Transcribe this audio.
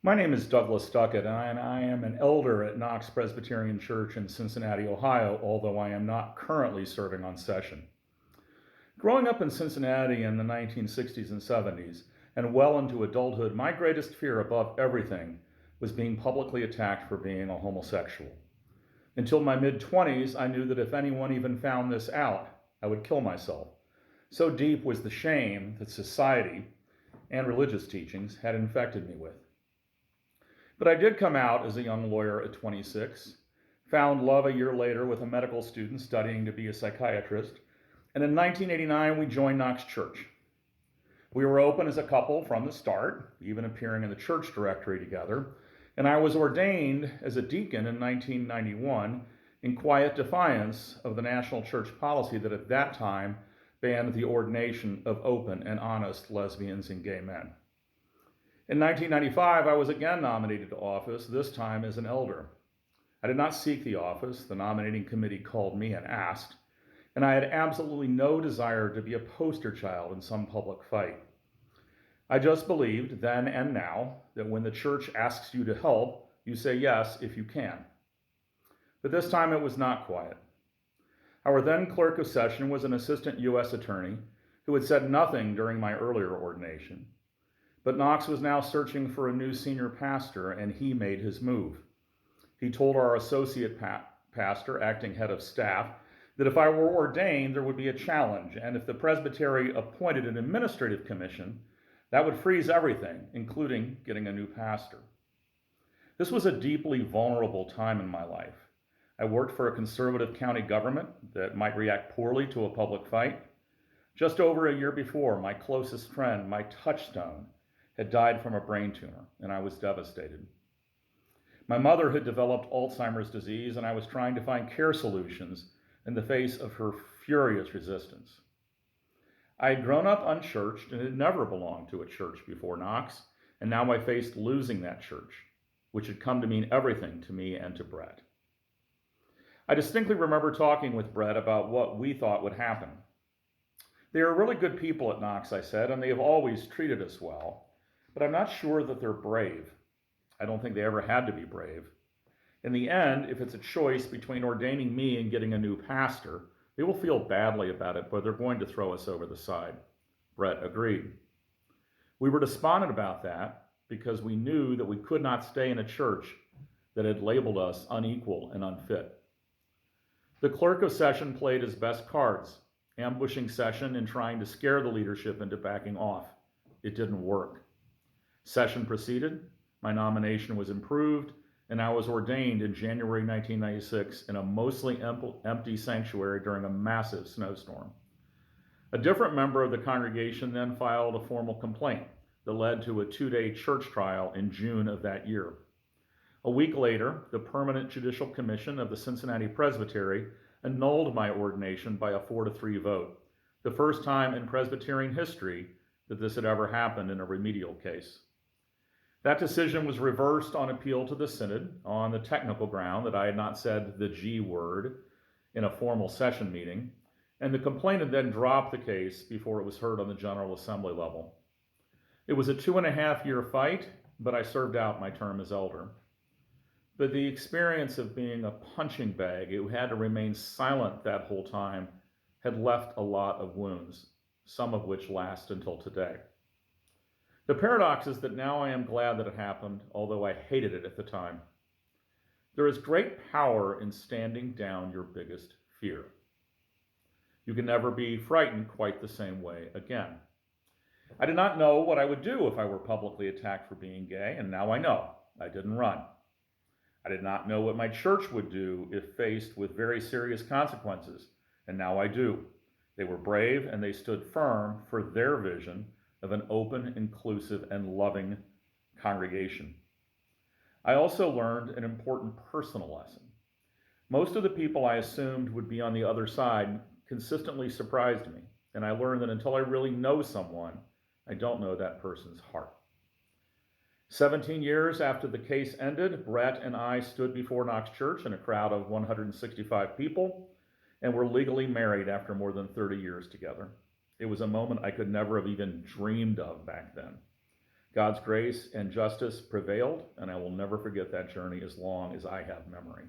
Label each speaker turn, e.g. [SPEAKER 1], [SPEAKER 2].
[SPEAKER 1] My name is Douglas Duckett, and I am an elder at Knox Presbyterian Church in Cincinnati, Ohio, although I am not currently serving on session. Growing up in Cincinnati in the 1960s and 70s, and well into adulthood, my greatest fear above everything was being publicly attacked for being a homosexual. Until my mid-20s, I knew that if anyone even found this out, I would kill myself. So deep was the shame that society and religious teachings had infected me with. But I did come out as a young lawyer at 26, found love a year later with a medical student studying to be a psychiatrist, and in 1989 we joined Knox Church. We were open as a couple from the start, even appearing in the church directory together, and I was ordained as a deacon in 1991 in quiet defiance of the national church policy that at that time banned the ordination of open and honest lesbians and gay men. In 1995, I was again nominated to office, this time as an elder. I did not seek the office. The nominating committee called me and asked, and I had absolutely no desire to be a poster child in some public fight. I just believed, then and now, that when the church asks you to help, you say yes if you can. But this time it was not quiet. Our then clerk of session was an assistant U.S. attorney who had said nothing during my earlier ordination. But Knox was now searching for a new senior pastor, and he made his move. He told our associate pastor, acting head of staff, that if I were ordained, there would be a challenge, and if the presbytery appointed an administrative commission, that would freeze everything, including getting a new pastor. This was a deeply vulnerable time in my life. I worked for a conservative county government that might react poorly to a public fight. Just over a year before, my closest friend, my touchstone, had died from a brain tumor, and I was devastated. My mother had developed Alzheimer's disease, and I was trying to find care solutions in the face of her furious resistance. I had grown up unchurched and had never belonged to a church before Knox, and now I faced losing that church, which had come to mean everything to me and to Brett. I distinctly remember talking with Brett about what we thought would happen. They are really good people at Knox, I said, and they have always treated us well. But I'm not sure that they're brave. I don't think they ever had to be brave. In the end, if it's a choice between ordaining me and getting a new pastor, they will feel badly about it, but they're going to throw us over the side. Brett agreed. We were despondent about that because we knew that we could not stay in a church that had labeled us unequal and unfit. The clerk of session played his best cards, ambushing session and trying to scare the leadership into backing off. It didn't work. Session proceeded, my nomination was improved, and I was ordained in January 1996 in a mostly empty sanctuary during a massive snowstorm. A different member of the congregation then filed a formal complaint that led to a 2-day church trial in June of that year. A week later, the Permanent Judicial Commission of the Cincinnati Presbytery annulled my ordination by a 4-3 vote, the first time in Presbyterian history that this had ever happened in a remedial case. That decision was reversed on appeal to the Synod on the technical ground that I had not said the G word in a formal session meeting, and the complainant then dropped the case before it was heard on the General Assembly level. It was a 2.5-year fight, but I served out my term as elder. But the experience of being a punching bag who had to remain silent that whole time had left a lot of wounds, some of which last until today. The paradox is that now I am glad that it happened, although I hated it at the time. There is great power in standing down your biggest fear. You can never be frightened quite the same way again. I did not know what I would do if I were publicly attacked for being gay, and now I know. I didn't run. I did not know what my church would do if faced with very serious consequences, and now I do. They were brave, and they stood firm for their vision of an open, inclusive, and loving congregation. I also learned an important personal lesson. Most of the people I assumed would be on the other side consistently surprised me, and I learned that until I really know someone, I don't know that person's heart. 17 years after the case ended, Brett and I stood before Knox Church in a crowd of 165 people, and were legally married after more than 30 years together. It was a moment I could never have even dreamed of back then. God's grace and justice prevailed, and I will never forget that journey as long as I have memory.